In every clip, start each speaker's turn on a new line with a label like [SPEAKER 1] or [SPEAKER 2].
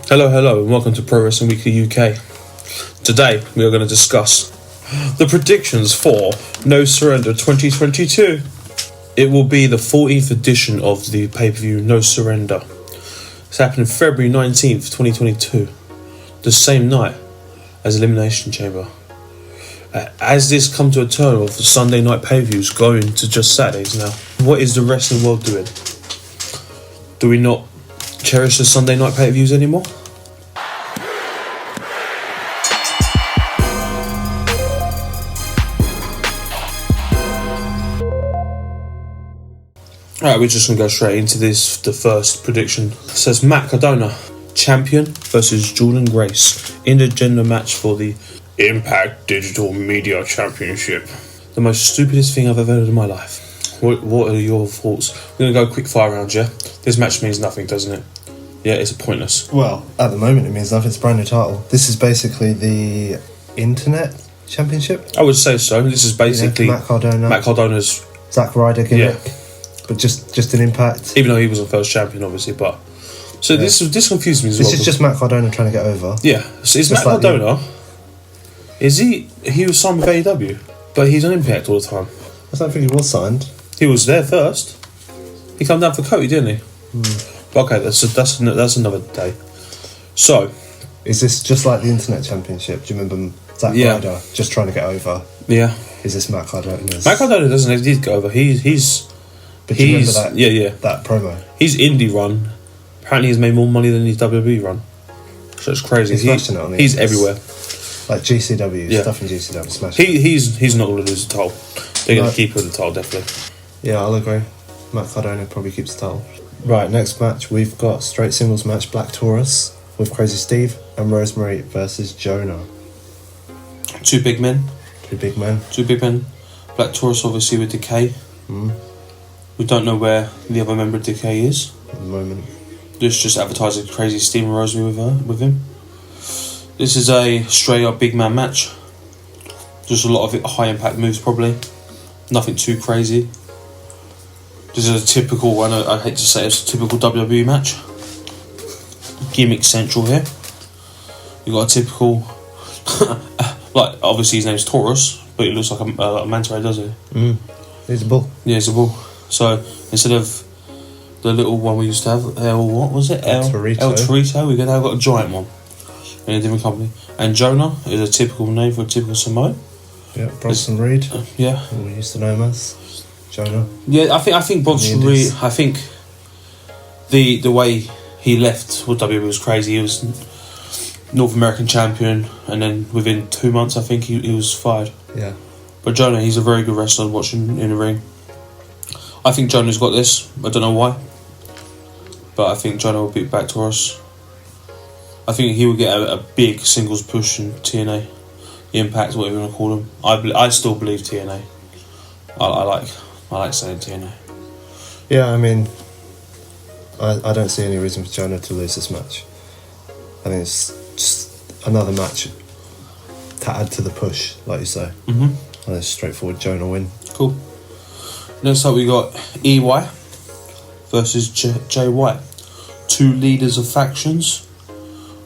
[SPEAKER 1] Hello, and welcome to Pro Wrestling Weekly UK. Today, we are going to discuss the predictions for No Surrender 2022. It will be the 14th edition of the pay-per-view No Surrender. It's happening February 19th, 2022, the same night as Elimination Chamber. As this comes to a turn of the Sunday night pay-per-views going to just Saturdays now, what is the wrestling world doing? Do we not cherish the Sunday night pay-per-views anymore? Alright, we're just going to go straight into this. The first prediction says Matt Cardona, champion versus Jordan Grace, intergender match for the iMPACT Digital Media Championship. The most stupidest thing I've ever heard in my life. What are your thoughts? We're going to go quick fire round, yeah? This match means nothing, doesn't it? Yeah, it's pointless.
[SPEAKER 2] Well, at the moment it means nothing. It's a brand new title. This is basically the Internet Championship.
[SPEAKER 1] I would say so. This is basically
[SPEAKER 2] Matt
[SPEAKER 1] Cardona's
[SPEAKER 2] Zack Ryder gimmick. Yeah. But just an impact.
[SPEAKER 1] Even though he wasn't first champion, obviously, but... So yeah. This confused me as well.
[SPEAKER 2] This is just Matt Cardona trying to get over.
[SPEAKER 1] Yeah. So is Matt Cardona... Is he was signed with AEW, but he's on Impact all the time.
[SPEAKER 2] I don't think he was signed.
[SPEAKER 1] He was there first. He came down for Cody, didn't he? But okay, that's another day. So...
[SPEAKER 2] Is this just like the Internet Championship? Do you remember Zack Ryder just trying to get over?
[SPEAKER 1] Yeah.
[SPEAKER 2] Is this Matt Cardona?
[SPEAKER 1] Matt Cardona doesn't need to get over. He's...
[SPEAKER 2] But you remember that? That promo.
[SPEAKER 1] His indie run. Apparently, he's made more money than his WWE run. So it's crazy. He's everywhere.
[SPEAKER 2] Like GCW, stuff in GCW, smashing.
[SPEAKER 1] He's not going to lose the title. They're going to keep him the title, definitely.
[SPEAKER 2] Yeah, I'll agree. Matt Cardona probably keeps the title. Right, next match we've got straight singles match Black Taurus with Crazy Steve and Rosemary versus Jonah.
[SPEAKER 1] Two big men. Black Taurus obviously with Decay. We don't know where the other member of Decay is
[SPEAKER 2] at the moment.
[SPEAKER 1] Just advertising Crazy Steve and Rosemary with him. This is a straight up big man match. Just a lot of high impact moves probably. Nothing too crazy. This is a typical one. I hate to say it's a typical WWE match. Gimmick central here. You got a typical, like obviously his name's Taurus, but he looks like a manta ray, does he?
[SPEAKER 2] He's a bull.
[SPEAKER 1] Yeah, he's a bull. So instead of the little one we used to have, what was it? El Torito. We've now got a giant one in a different company. And Jonah is a typical name for a typical Samoan.
[SPEAKER 2] Yeah, Bronson Reed.
[SPEAKER 1] Yeah,
[SPEAKER 2] we used to know him as Jonah.
[SPEAKER 1] Yeah, I think Bronson Reed. I think the way he left with WWE was crazy. He was North American champion, and then within 2 months, I think he was fired.
[SPEAKER 2] Yeah.
[SPEAKER 1] But Jonah, he's a very good wrestler watching in the ring. I think Jonah's got this. I don't know why, but I think Jonah will beat Black Taurus. I think he will get a big singles push in TNA, Impact, whatever you want to call them. I still believe TNA. I like saying TNA.
[SPEAKER 2] Yeah, I mean, I don't see any reason for Jonah to lose this match. I think it's just another match to add to the push, like you say. And it's straightforward Jonah win.
[SPEAKER 1] Cool. Next up we got EY versus Jay White. Two leaders of factions.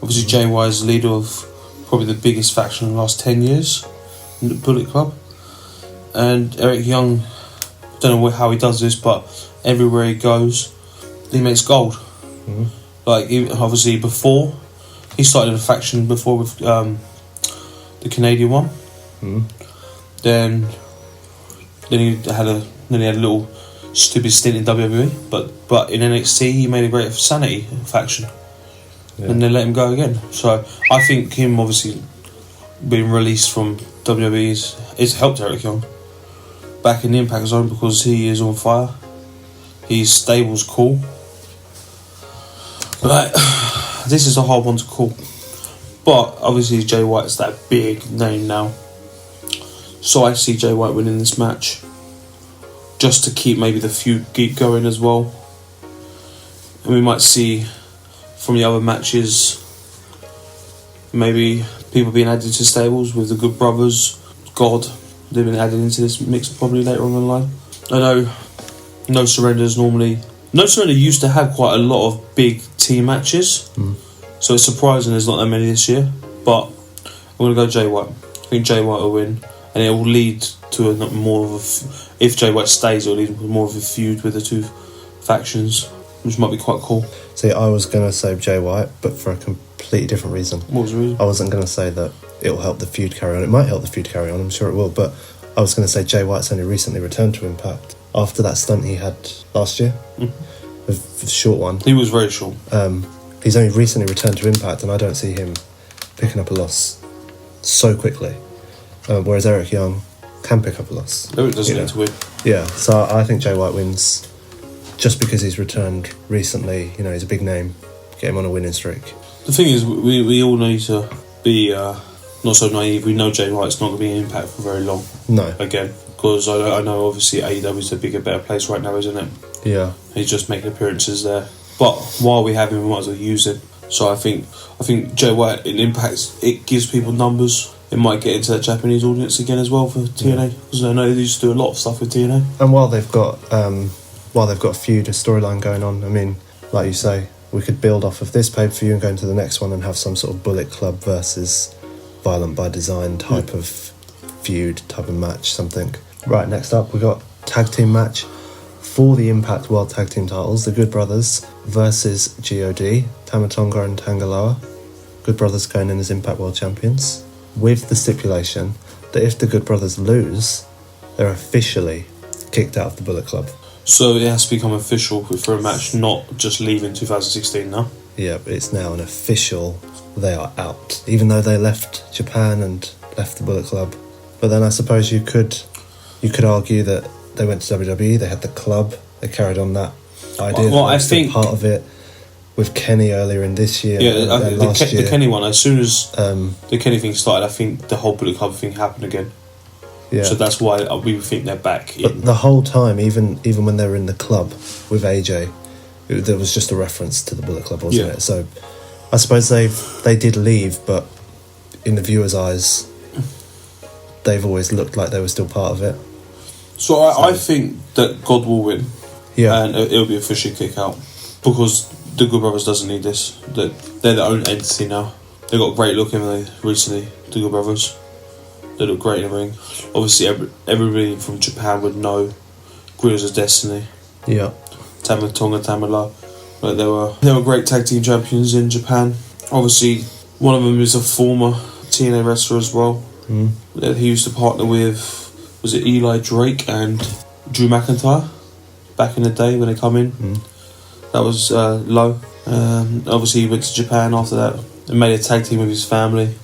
[SPEAKER 1] Obviously Jay White is the leader of probably the biggest faction in the last 10 years in the Bullet Club. And Eric Young, don't know how he does this, but everywhere he goes, he makes gold. Like, obviously before, he started a faction before with the Canadian one. Then he had a little stupid stint in WWE, but in NXT he made a great Sanity faction, and they let him go again. So I think him obviously being released from WWE has helped Eric Young back in the Impact Zone because he is on fire. His stable's cool, but this is a hard one to call. But obviously Jay White's that big name now, so I see Jay White winning this match, just to keep maybe the feud geek going as well. And we might see from the other matches maybe people being added to stables with the Good Brothers, God, they've been added into this mix probably later on in the line. I know No Surrender used to have quite a lot of big team matches. So it's surprising there's not that many this year. But I'm going to go Jay White. I think Jay White will win. And it will lead to more of a... If Jay White stays, it will lead to more of a feud with the two factions, which might be quite cool.
[SPEAKER 2] See, I was going to say Jay White, but for a completely different reason.
[SPEAKER 1] What was the reason?
[SPEAKER 2] I wasn't going to say that it will help the feud carry on. It might help the feud carry on, I'm sure it will, but I was going to say Jay White's only recently returned to Impact after that stunt he had last year. A short one.
[SPEAKER 1] He was very short.
[SPEAKER 2] He's only recently returned to Impact, and I don't see him picking up a loss so quickly. Whereas Eric Young can pick up a loss.
[SPEAKER 1] Eric doesn't need to win.
[SPEAKER 2] Yeah, so I think Jay White wins just because he's returned recently. You know, he's a big name. Get him on a winning streak.
[SPEAKER 1] The thing is, we all need to be not so naive. We know Jay White's not going to be in Impact for very long.
[SPEAKER 2] No.
[SPEAKER 1] Again, because I know obviously AEW is a bigger, better place right now, isn't it?
[SPEAKER 2] Yeah.
[SPEAKER 1] He's just making appearances there. But while we have him, we might as well use him. So I think Jay White in Impact, it gives people numbers. It might get into that Japanese audience again as well for TNA, because I know they used to do a lot of stuff with TNA.
[SPEAKER 2] And while they've got a feud, a storyline going on, I mean, like you say, we could build off of this pay-per-view and go into the next one and have some sort of Bullet Club versus Violent by Design type of feud, type of match, something. Right, next up we got tag team match for the Impact World Tag Team titles, the Good Brothers versus GOD, Tamatonga and Tangaloa. Good Brothers going in as Impact World Champions, with the stipulation that if the Good Brothers lose, they're officially kicked out of the Bullet Club.
[SPEAKER 1] So it has to become official for a match, not just leaving 2016 now.
[SPEAKER 2] Yeah, but it's now an official, they are out. Even though they left Japan and left the Bullet Club. But then I suppose you could argue that they went to WWE, they had the club, they carried on that idea.
[SPEAKER 1] Well, I think
[SPEAKER 2] part of it with Kenny earlier in this year.
[SPEAKER 1] Yeah,
[SPEAKER 2] last year.
[SPEAKER 1] The Kenny one, as soon as the Kenny thing started, I think the whole Bullet Club thing happened again.
[SPEAKER 2] Yeah.
[SPEAKER 1] So that's why we think they're back.
[SPEAKER 2] But the whole time, even when they were in the club with AJ, there was just a reference to the Bullet Club, wasn't it? So I suppose they did leave, but in the viewer's eyes, they've always looked like they were still part of it.
[SPEAKER 1] So I think that God will win.
[SPEAKER 2] Yeah.
[SPEAKER 1] And it'll be officially kick out. Because the Good Brothers doesn't need this. They're their own entity now. They got great looking recently, the Good Brothers. They look great in the ring. Obviously, everybody from Japan would know Guerrillas of Destiny.
[SPEAKER 2] Yeah.
[SPEAKER 1] Tamatonga, Tamala. But they were great tag team champions in Japan. Obviously, one of them is a former TNA wrestler as well. That he used to partner with, was it Eli Drake and Drew McIntyre back in the day when they come in. That was low. Obviously, he went to Japan after that and made a tag team with his family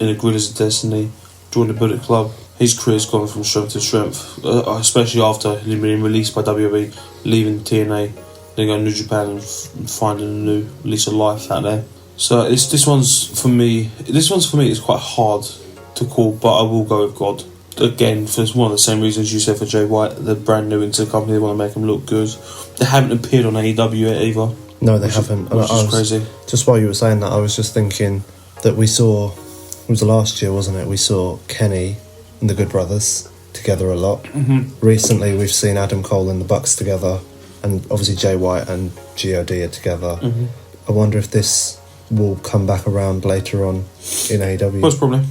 [SPEAKER 1] in the Guerrillas of Destiny. Joined the Bullet Club. His career's gone from strength to strength, especially after him being released by WWE, leaving TNA, then going to New Japan and finding a new lease of life out there. So this one's for me is quite hard to call, but I will go with God. Again, for one of the same reasons you said for Jay White, they're brand new into the company, they want to make him look good. They haven't appeared on AEW yet either.
[SPEAKER 2] No, they haven't.
[SPEAKER 1] Which is crazy.
[SPEAKER 2] Just while you were saying that, I was just thinking that we saw, it was last year, wasn't it? We saw Kenny and the Good Brothers together a lot. Recently, we've seen Adam Cole and the Bucks together, and obviously Jay White and God are together. I wonder if this will come back around later on in AEW.
[SPEAKER 1] Most probably.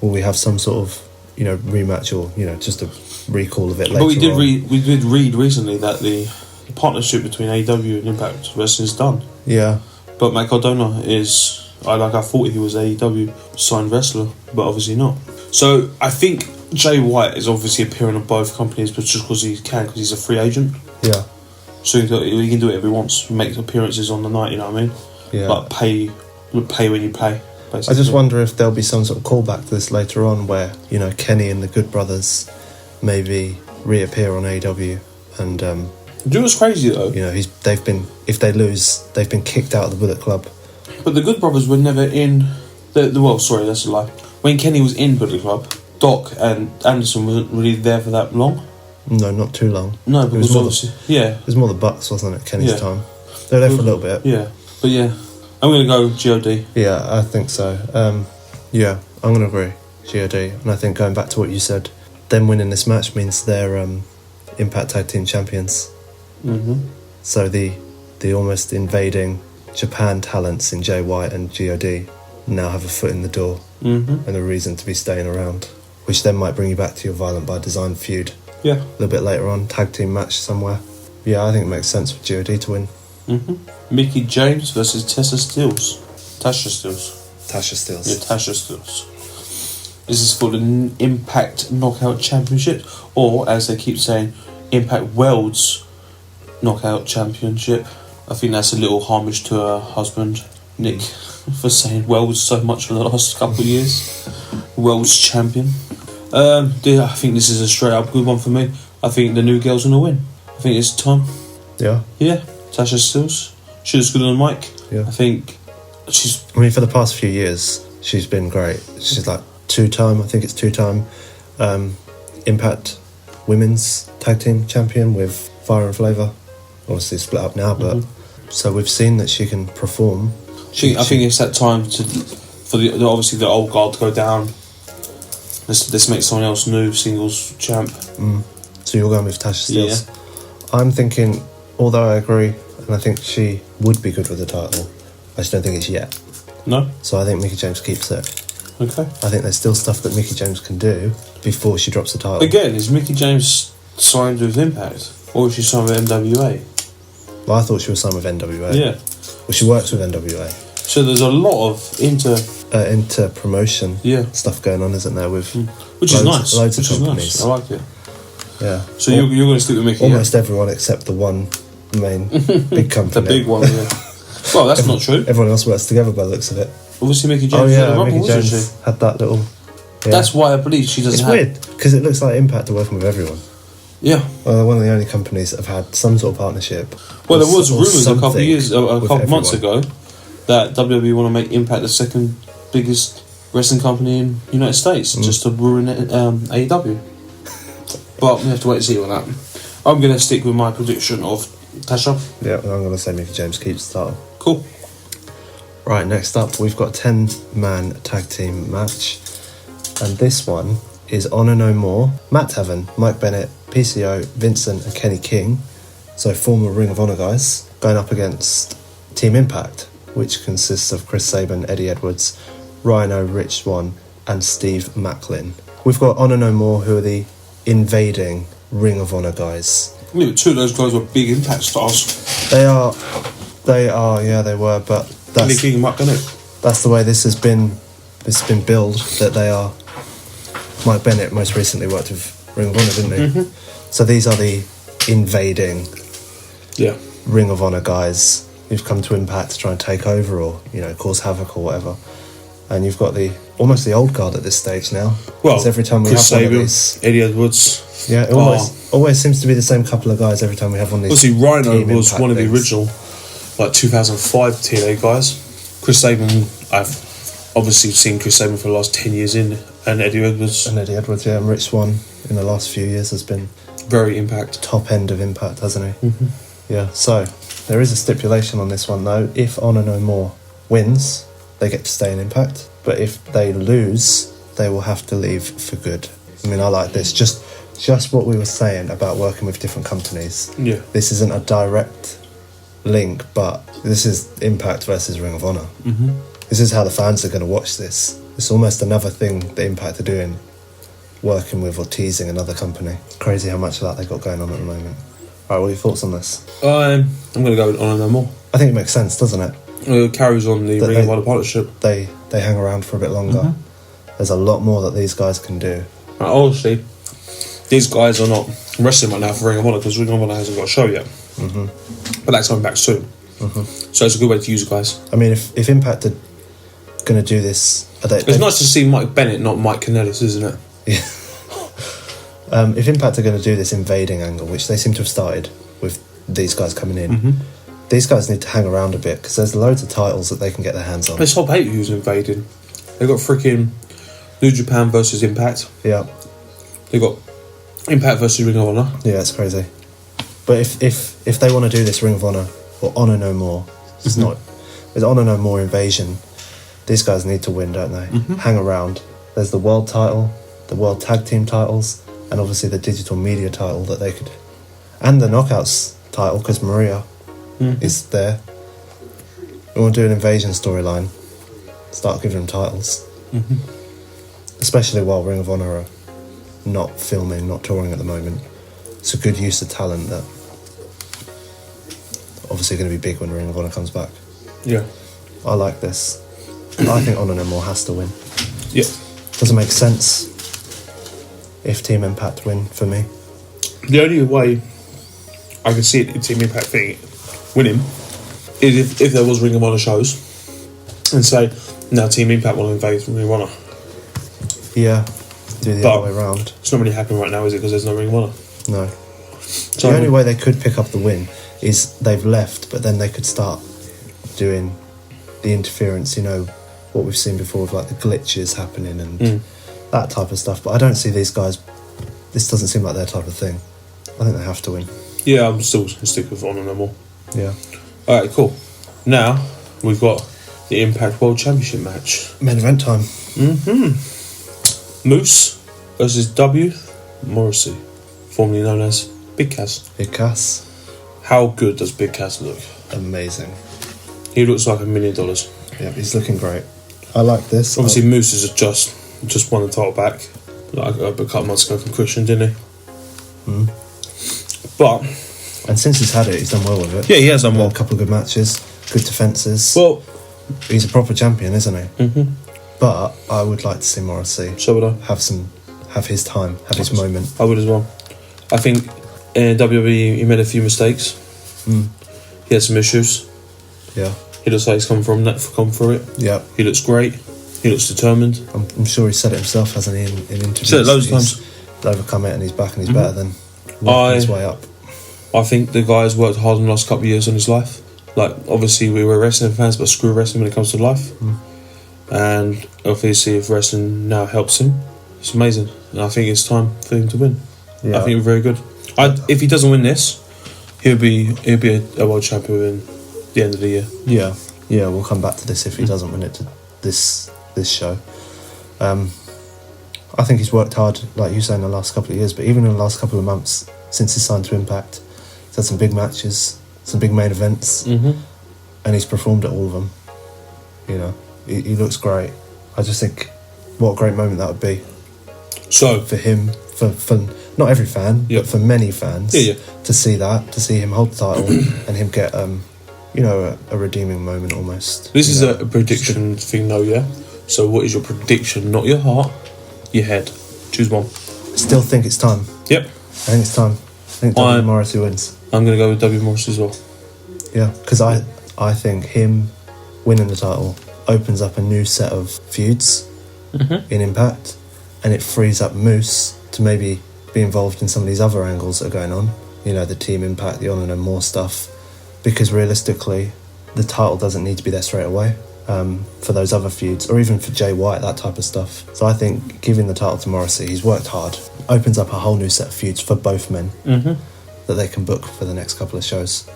[SPEAKER 2] Will we have some sort of, rematch or, just a recall of it later
[SPEAKER 1] But we
[SPEAKER 2] on?
[SPEAKER 1] did read recently that the partnership between AEW and Impact Wrestling is done.
[SPEAKER 2] Yeah.
[SPEAKER 1] But Matt Cardona is... I thought he was AEW signed wrestler, but obviously not. So I think Jay White is obviously appearing on both companies, but just because because he's a free agent.
[SPEAKER 2] Yeah.
[SPEAKER 1] So he can do whatever he wants, make appearances on the night, you know what I mean?
[SPEAKER 2] Yeah.
[SPEAKER 1] Like pay when you play, basically.
[SPEAKER 2] I just wonder if there'll be some sort of callback to this later on where, Kenny and the Good Brothers maybe reappear on AEW and...
[SPEAKER 1] Do you know what's crazy though?
[SPEAKER 2] If they lose, they've been kicked out of the Bullet Club.
[SPEAKER 1] But the Good Brothers were never in... sorry, that's a lie. When Kenny was in Bullet Club, Doc and Anderson wasn't really there for that long.
[SPEAKER 2] No, not too long.
[SPEAKER 1] No, because obviously... It
[SPEAKER 2] was more the Bucks, wasn't it, Kenny's time? They were there for a little bit.
[SPEAKER 1] Yeah, but yeah. I'm going to go God.
[SPEAKER 2] Yeah, I think so. I'm going to agree. God. And I think going back to what you said, them winning this match means they're Impact Tag Team Champions. So the almost invading Japan talents in Jay White and God now have a foot in the door and a reason to be staying around, which then might bring you back to your Violent by Design feud.
[SPEAKER 1] Yeah.
[SPEAKER 2] A little bit later on, tag team match somewhere. Yeah, I think it makes sense for God to win.
[SPEAKER 1] Mickey James versus Tasha Steelz.
[SPEAKER 2] Tasha Steelz.
[SPEAKER 1] Yeah, Tasha Steelz. This is for the Impact Knockout Championship, or as they keep saying, Impact World's Knockout Championship. I think that's a little homage to her husband, Nick, for saying Worlds so much for the last couple of years. World's Champion. I think this is a straight up good one for me. I think the new girl's going to win. I think it's time.
[SPEAKER 2] Yeah.
[SPEAKER 1] Yeah, Tasha Steelz. She looks good on the mic.
[SPEAKER 2] Yeah.
[SPEAKER 1] I think she's...
[SPEAKER 2] I mean, for the past few years, she's been great. She's like two-time Impact Women's Tag Team Champion with Fire and Flavor. Obviously split up now, but so we've seen that she can perform.
[SPEAKER 1] I think it's that time for obviously the old guard to go down. Let's make someone else new singles champ.
[SPEAKER 2] So you're going with Tasha Steelz. Yeah. I'm thinking, although I agree, and I think she would be good with the title, I just don't think it's yet.
[SPEAKER 1] No?
[SPEAKER 2] So I think Mickie James keeps it.
[SPEAKER 1] Okay.
[SPEAKER 2] I think there's still stuff that Mickie James can do before she drops the title.
[SPEAKER 1] Again, is Mickie James signed with Impact? Or is she signed with NWA?
[SPEAKER 2] Well, I thought she was signed with NWA.
[SPEAKER 1] Yeah.
[SPEAKER 2] Well, she works with NWA.
[SPEAKER 1] So there's a lot of
[SPEAKER 2] inter promotion stuff going on, isn't there? With
[SPEAKER 1] which is nice.
[SPEAKER 2] Loads of companies.
[SPEAKER 1] Nice. I like it.
[SPEAKER 2] Yeah.
[SPEAKER 1] So you're going to stick with Mickie?
[SPEAKER 2] Almost everyone except the one main big company.
[SPEAKER 1] The big one. Yeah. Well, that's not true.
[SPEAKER 2] Everyone else works together by the looks of it.
[SPEAKER 1] Obviously, Mickie James.
[SPEAKER 2] Mickie James had that little. Yeah.
[SPEAKER 1] That's why I believe she doesn't.
[SPEAKER 2] It's weird because it looks like Impact are working with everyone.
[SPEAKER 1] Yeah.
[SPEAKER 2] Well, they're one of the only companies that have had some sort of partnership.
[SPEAKER 1] Well, there was rumours a couple months ago, that WWE want to make Impact the second biggest wrestling company in the United States, just to ruin AEW. But we have to wait and see on that. I'm going to stick with my prediction of Tasha.
[SPEAKER 2] Yeah, and I'm going to say Mickie James keeps the title.
[SPEAKER 1] Cool.
[SPEAKER 2] Right, next up, we've got a 10-man tag team match. And this one is Honor No More, Matt Taven, Mike Bennett, PCO, Vincent and Kenny King, so former Ring of Honor guys, going up against Team Impact, which consists of Chris Sabin, Eddie Edwards, Rhino, Rich Swann and Steve Macklin. We've got Honor No More, who are the invading Ring of Honor guys.
[SPEAKER 1] Yeah, two of those guys were big Impact stars.
[SPEAKER 2] They are, yeah, they were, but
[SPEAKER 1] Kenny King and Mike Bennett.
[SPEAKER 2] That's the way this has been billed, that they are. Mike Bennett most recently worked with Ring of Honor, didn't he? So these are the invading Ring of Honor guys who've come to Impact to try and take over or, cause havoc or whatever. And you've got almost the old guard at this stage now. Well, every time we
[SPEAKER 1] Chris
[SPEAKER 2] have one
[SPEAKER 1] Sabin,
[SPEAKER 2] of these,
[SPEAKER 1] Eddie Edwards.
[SPEAKER 2] Yeah, it always seems to be the same couple of guys every time we have one of these.
[SPEAKER 1] Obviously, Rhino was
[SPEAKER 2] Impact
[SPEAKER 1] one of the
[SPEAKER 2] things.
[SPEAKER 1] original, 2005 TNA guys. Chris Sabin, I've obviously seen Chris Sabin for the last 10 years in, and Eddie Edwards.
[SPEAKER 2] And Rich Swann in the last few years has been
[SPEAKER 1] very Impact.
[SPEAKER 2] Top end of Impact, hasn't he? Yeah, so there is a stipulation on this one though. If Honor No More wins, they get to stay in Impact. But if they lose, they will have to leave for good. I mean, I like this. Just what we were saying about working with different companies.
[SPEAKER 1] Yeah.
[SPEAKER 2] This isn't a direct link, but this is Impact versus Ring of Honor. This is how the fans are going to watch this. It's almost another thing that Impact are doing, working with or teasing another company. It's crazy how much of that they got going on at the moment. Alright, what are your thoughts on this?
[SPEAKER 1] I'm going to go with Honor No More.
[SPEAKER 2] I think it makes sense, doesn't it?
[SPEAKER 1] It carries on the Ring of Honor partnership.
[SPEAKER 2] They hang around for a bit longer. There's a lot more that these guys can do.
[SPEAKER 1] Honestly, these guys are not wrestling right now for Ring of Honor because Ring of Honor hasn't got a show yet. But that's coming back soon. So it's a good way to use guys.
[SPEAKER 2] I mean, if Impact are going to do this...
[SPEAKER 1] It's nice to see Mike Bennett, not Mike Kanellis, isn't it?
[SPEAKER 2] Yeah. If Impact are going to do this invading angle, which they seem to have started with these guys coming in, these guys need to hang around a bit because there's loads of titles that they can get their hands on.
[SPEAKER 1] It's top 8 who's invading. They've got freaking New Japan versus Impact.
[SPEAKER 2] Yeah.
[SPEAKER 1] They've got Impact versus Ring of Honor.
[SPEAKER 2] Yeah, it's crazy. But if they want to do this Ring of Honor or Honor No More, it's not. It's Honor No More invasion. These guys need to win, don't they? Hang around. There's the world title, the world tag team titles, and obviously the digital media title that they could, and the knockouts title because Maria is there. We want to do an invasion storyline. Start giving them titles. Especially while Ring of Honor are not filming, not touring at the moment. It's a good use of talent that obviously going to be big when Ring of Honor comes back.
[SPEAKER 1] Yeah.
[SPEAKER 2] I like this. I think Honor No More has to win.
[SPEAKER 1] Yeah.
[SPEAKER 2] Doesn't make sense if Team Impact win for me.
[SPEAKER 1] The only way I can see it in Team Impact thing winning is if there was Ring of Honor shows and say, now Team Impact will invade Ring of Honor.
[SPEAKER 2] Yeah, do the other way around.
[SPEAKER 1] It's not really happening right now, is it? Because there's no Ring of Honor.
[SPEAKER 2] No.
[SPEAKER 1] So
[SPEAKER 2] The only way they could pick up the win is they've left, but then they could start doing the interference, you know, what we've seen before with like the glitches happening and that type of stuff. But I don't see these guys, this doesn't seem like their type of thing. I think they have to win.
[SPEAKER 1] Yeah, I'm still going to stick with Honor No More.
[SPEAKER 2] Yeah.
[SPEAKER 1] Alright, cool. Now, we've got the Impact World Championship match.
[SPEAKER 2] Main event time.
[SPEAKER 1] Moose versus W. Morrissey, formerly known as Big Cass.
[SPEAKER 2] Big Cass.
[SPEAKER 1] How good does Big Cass look?
[SPEAKER 2] Amazing.
[SPEAKER 1] He looks like $1 million.
[SPEAKER 2] Yeah, he's looking great. I like this.
[SPEAKER 1] Obviously, Moose has just won the title back like a couple of months ago from Christian, didn't he? But
[SPEAKER 2] And since he's had it, he's done well with it.
[SPEAKER 1] yeah, he has done well.
[SPEAKER 2] A couple of good matches, good defences.
[SPEAKER 1] Well,
[SPEAKER 2] He's a proper champion, isn't he? But I would like to see Morrissey
[SPEAKER 1] so would I.
[SPEAKER 2] have his time, have his moment.
[SPEAKER 1] I would as well. I think in WWE he made a few mistakes. He had some issues.
[SPEAKER 2] Yeah,
[SPEAKER 1] He looks like he's come through it.
[SPEAKER 2] yeah.
[SPEAKER 1] He looks great. He looks determined.
[SPEAKER 2] I'm sure he said it himself, hasn't he, in interviews?
[SPEAKER 1] Said it loads of
[SPEAKER 2] He's
[SPEAKER 1] times.
[SPEAKER 2] overcome it and he's back and he's better than working his way up.
[SPEAKER 1] I think the guy's worked hard in the last couple of years on his life. Like, obviously we were wrestling fans, but screw wrestling when it comes to life. And obviously if wrestling now helps him, it's amazing. And I think it's time for him to win.
[SPEAKER 2] Yeah.
[SPEAKER 1] I think he's very good. If he doesn't win this, he'll be a world champion within the end of the year.
[SPEAKER 2] Yeah, we'll come back to this if he doesn't win it to this show. I think he's worked hard, like you say, in the last couple of years, but even in the last couple of months since he signed to Impact, he's had some big matches, some big main events, and he's performed at all of them. You know, he looks great. I just think what a great moment that would be.
[SPEAKER 1] So
[SPEAKER 2] For him, for not every fan, but for many fans, to see him hold the title and him get a redeeming moment almost.
[SPEAKER 1] this is a prediction thing though, yeah? So what is your prediction? Not your heart, your head. Choose one.
[SPEAKER 2] Still think it's time.
[SPEAKER 1] Yep.
[SPEAKER 2] I think it's time. I think W. Morrissey wins.
[SPEAKER 1] I'm going to go with W. Morris as well.
[SPEAKER 2] Yeah, because I think him winning the title opens up a new set of feuds in Impact, and it frees up Moose to maybe be involved in some of these other angles that are going on. You know, the Team Impact, the Honor No More stuff. Because realistically, the title doesn't need to be there straight away for those other feuds, or even for Jay White, that type of stuff. So I think giving the title to Morrissey, he's worked hard, opens up a whole new set of feuds for both men that they can book for the next couple of shows.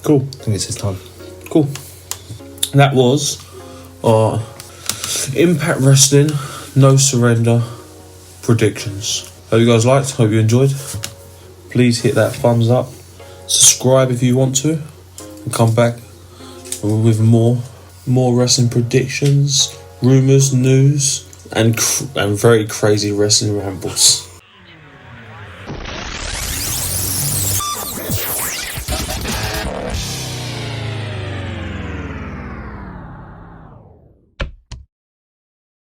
[SPEAKER 1] Cool.
[SPEAKER 2] I think it's his time.
[SPEAKER 1] Cool. That was our Impact Wrestling No Surrender predictions. Hope you guys liked. Hope you enjoyed. Please hit that thumbs up. Subscribe if you want to. And come back with more wrestling predictions, rumours, news, and very crazy wrestling rambles.